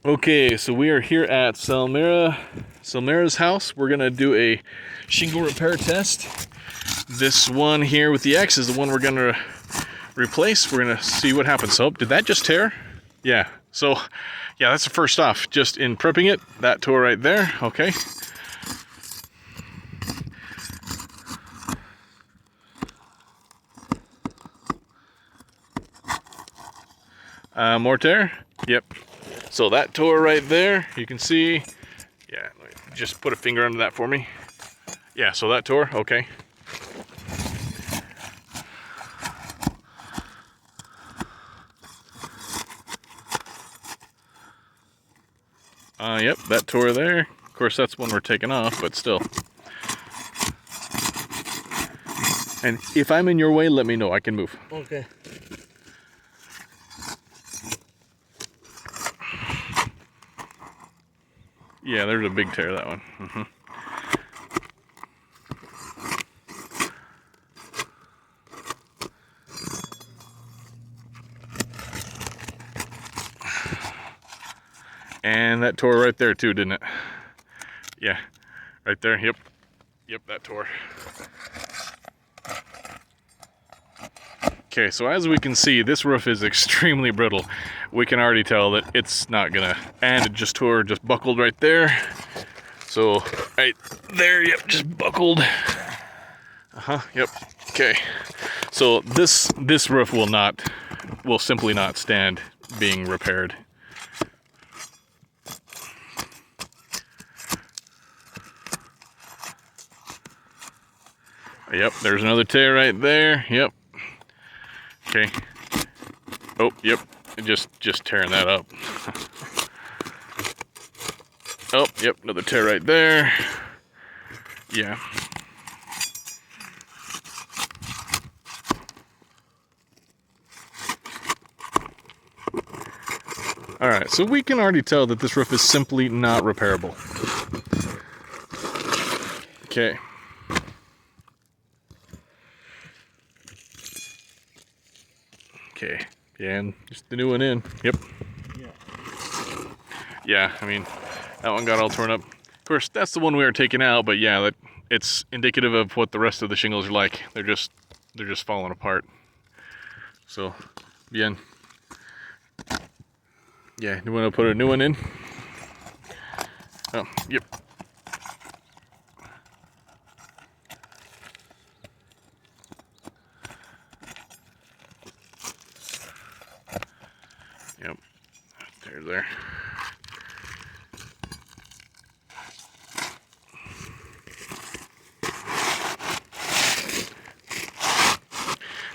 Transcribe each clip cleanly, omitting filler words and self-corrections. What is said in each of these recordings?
Okay, so we are here at Selmira's house. We're gonna do a shingle repair test. This one here with the X is the one we're gonna replace. We're gonna see what happens. So, did that just tear? Yeah. So, yeah, that's the first off. Just in prepping it, that tore right there. Okay. More tear? Yep. So that tore right there. You can see. Yeah. Just put a finger under that for me. Yeah. So that tore. Okay. Yep, that tore there. Of course, that's one we're taking off, but still. And if I'm in your way, let me know. I can move. Okay. Yeah, there's a big tear, that one. Mm-hmm. And that tore right there too, didn't it? Yeah, right there. Yep. Yep, that tore. Okay, so as we can see, this roof is extremely brittle. We can already tell that it's not gonna, and it just tore, just buckled right there. So, right there, yep, just buckled. Yep, okay. So this roof will simply not stand being repaired. Yep, there's another tear right there. Yep. Okay. Oh, yep. Just tearing that up. Oh, yep, another tear right there. Yeah. Alright, so we can already tell that this roof is simply not repairable. Okay. Okay. Yeah, and just the new one in. Yep. Yeah, I mean, that one got all torn up. Of course, that's the one we were taking out, but yeah, it's indicative of what the rest of the shingles are like. They're just falling apart. So, bien. Yeah, you want to put a new one in? Oh, yep. Yep. There's there.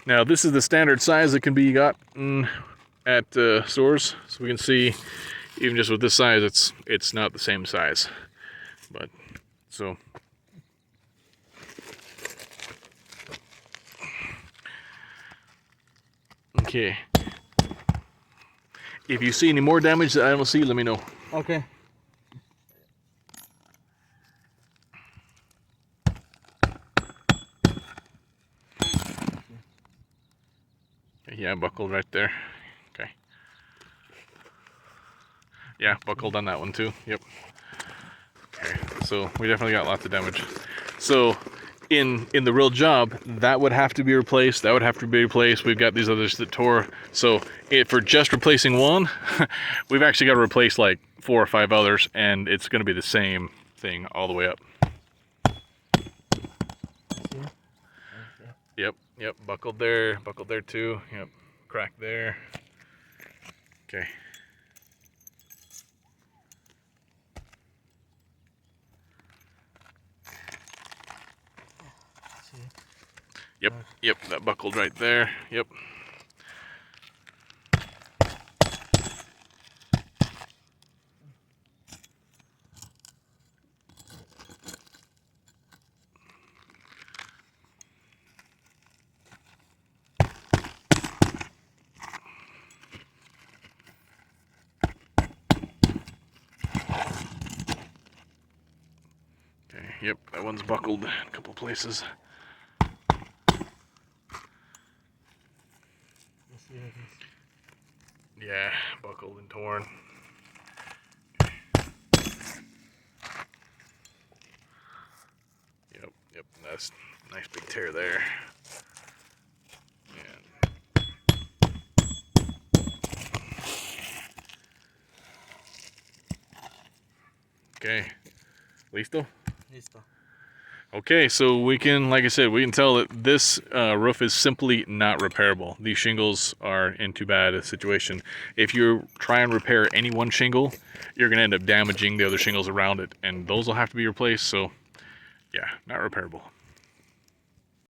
Now, this is the standard size that can be gotten at stores. So we can see, even just with this size, it's not the same size. But, so. Okay. If you see any more damage that I don't see, let me know. Okay. Yeah, buckled right there. Okay. Yeah, buckled on that one too. Yep. Okay, so we definitely got lots of damage. So in the real job, that would have to be replaced. That would have to be replaced. We've got these others that tore. So for just replacing one, we've actually got to replace like 4 or 5 others, and it's going to be the same thing all the way up. Yep, buckled there too. Yep, crack there. Okay. Yep, that buckled right there. Yep. Okay, yep, that one's buckled in a couple places. Yeah, buckled and torn. Yep, that's a nice big tear there. Okay, listo? Listo. Okay, so we can, like I said, we can tell that this roof is simply not repairable. These shingles are in too bad a situation. If you try and repair any one shingle, you're gonna end up damaging the other shingles around it, and those will have to be replaced, so yeah, not repairable.